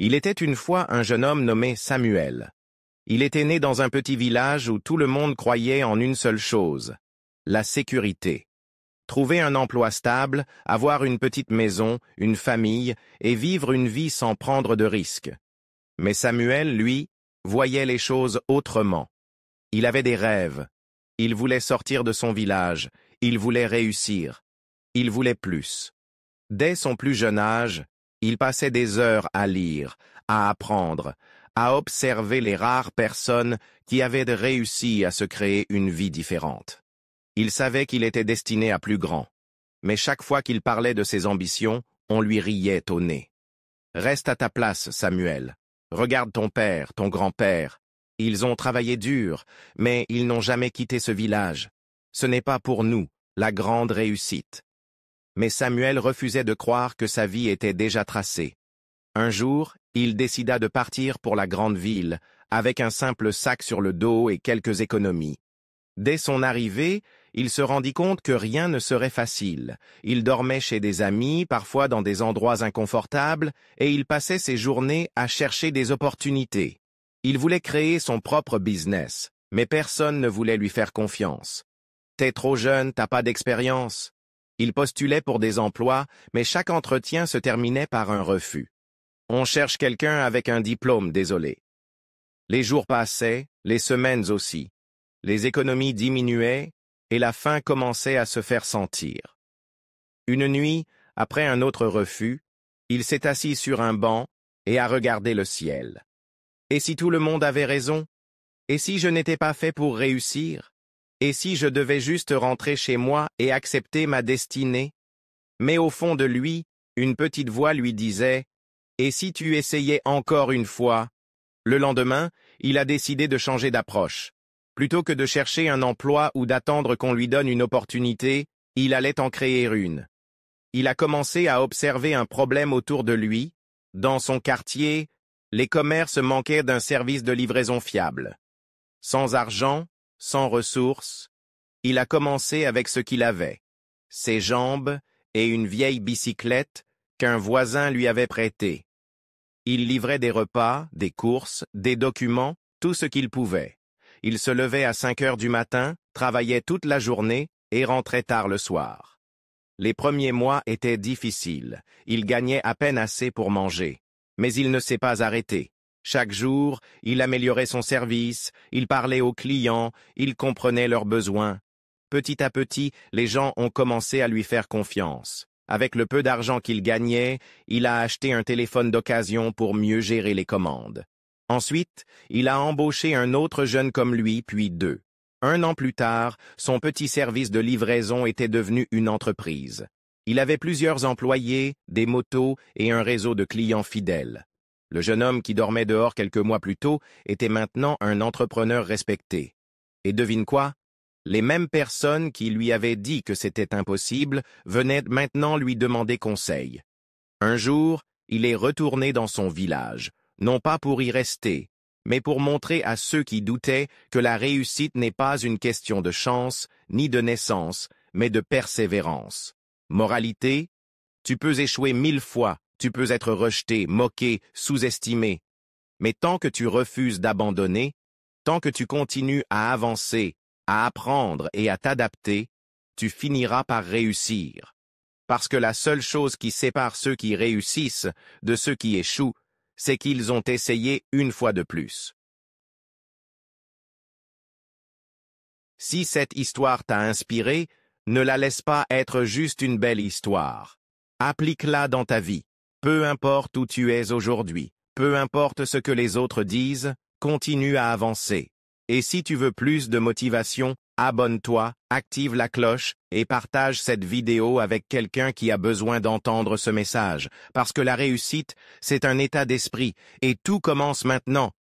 Il était une fois un jeune homme nommé Samuel. Il était né dans un petit village où tout le monde croyait en une seule chose, la sécurité. Trouver un emploi stable, avoir une petite maison, une famille et vivre une vie sans prendre de risques. Mais Samuel, lui, voyait les choses autrement. Il avait des rêves. Il voulait sortir de son village. Il voulait réussir. Il voulait plus. Dès son plus jeune âge, il passait des heures à lire, à apprendre, à observer les rares personnes qui avaient réussi à se créer une vie différente. Il savait qu'il était destiné à plus grand, mais chaque fois qu'il parlait de ses ambitions, on lui riait au nez. « Reste à ta place, Samuel. Regarde ton père, ton grand-père. Ils ont travaillé dur, mais ils n'ont jamais quitté ce village. Ce n'est pas pour nous, la grande réussite. » Mais Samuel refusait de croire que sa vie était déjà tracée. Un jour, il décida de partir pour la grande ville, avec un simple sac sur le dos et quelques économies. Dès son arrivée, il se rendit compte que rien ne serait facile. Il dormait chez des amis, parfois dans des endroits inconfortables, et il passait ses journées à chercher des opportunités. Il voulait créer son propre business, mais personne ne voulait lui faire confiance. « T'es trop jeune, t'as pas d'expérience. » Il postulait pour des emplois, mais chaque entretien se terminait par un refus. « On cherche quelqu'un avec un diplôme, désolé. » Les jours passaient, les semaines aussi. Les économies diminuaient et la faim commençait à se faire sentir. Une nuit, après un autre refus, il s'est assis sur un banc et a regardé le ciel. Et si tout le monde avait raison? Et si je n'étais pas fait pour réussir? Et si je devais juste rentrer chez moi et accepter ma destinée? Mais au fond de lui, une petite voix lui disait « Et si tu essayais encore une fois ?» Le lendemain, il a décidé de changer d'approche. Plutôt que de chercher un emploi ou d'attendre qu'on lui donne une opportunité, il allait en créer une. Il a commencé à observer un problème autour de lui. Dans son quartier, les commerces manquaient d'un service de livraison fiable. Sans argent, sans ressources, il a commencé avec ce qu'il avait, ses jambes et une vieille bicyclette qu'un voisin lui avait prêtée. Il livrait des repas, des courses, des documents, tout ce qu'il pouvait. Il se levait à 5 heures du matin, travaillait toute la journée et rentrait tard le soir. Les premiers mois étaient difficiles. Il gagnait à peine assez pour manger. Mais il ne s'est pas arrêté. Chaque jour, il améliorait son service, il parlait aux clients, il comprenait leurs besoins. Petit à petit, les gens ont commencé à lui faire confiance. Avec le peu d'argent qu'il gagnait, il a acheté un téléphone d'occasion pour mieux gérer les commandes. Ensuite, il a embauché un autre jeune comme lui, puis 2. 1 an plus tard, son petit service de livraison était devenu une entreprise. Il avait plusieurs employés, des motos et un réseau de clients fidèles. Le jeune homme qui dormait dehors quelques mois plus tôt était maintenant un entrepreneur respecté. Et devine quoi? Les mêmes personnes qui lui avaient dit que c'était impossible venaient maintenant lui demander conseil. Un jour, il est retourné dans son village, non pas pour y rester, mais pour montrer à ceux qui doutaient que la réussite n'est pas une question de chance ni de naissance, mais de persévérance. Moralité, tu peux échouer 1000 fois, tu peux être rejeté, moqué, sous-estimé. Mais tant que tu refuses d'abandonner, tant que tu continues à avancer, à apprendre et à t'adapter, tu finiras par réussir. Parce que la seule chose qui sépare ceux qui réussissent de ceux qui échouent, c'est qu'ils ont essayé une fois de plus. Si cette histoire t'a inspiré, ne la laisse pas être juste une belle histoire. Applique-la dans ta vie. Peu importe où tu es aujourd'hui, peu importe ce que les autres disent, continue à avancer. Et si tu veux plus de motivation, abonne-toi, active la cloche et partage cette vidéo avec quelqu'un qui a besoin d'entendre ce message. Parce que la réussite, c'est un état d'esprit et tout commence maintenant.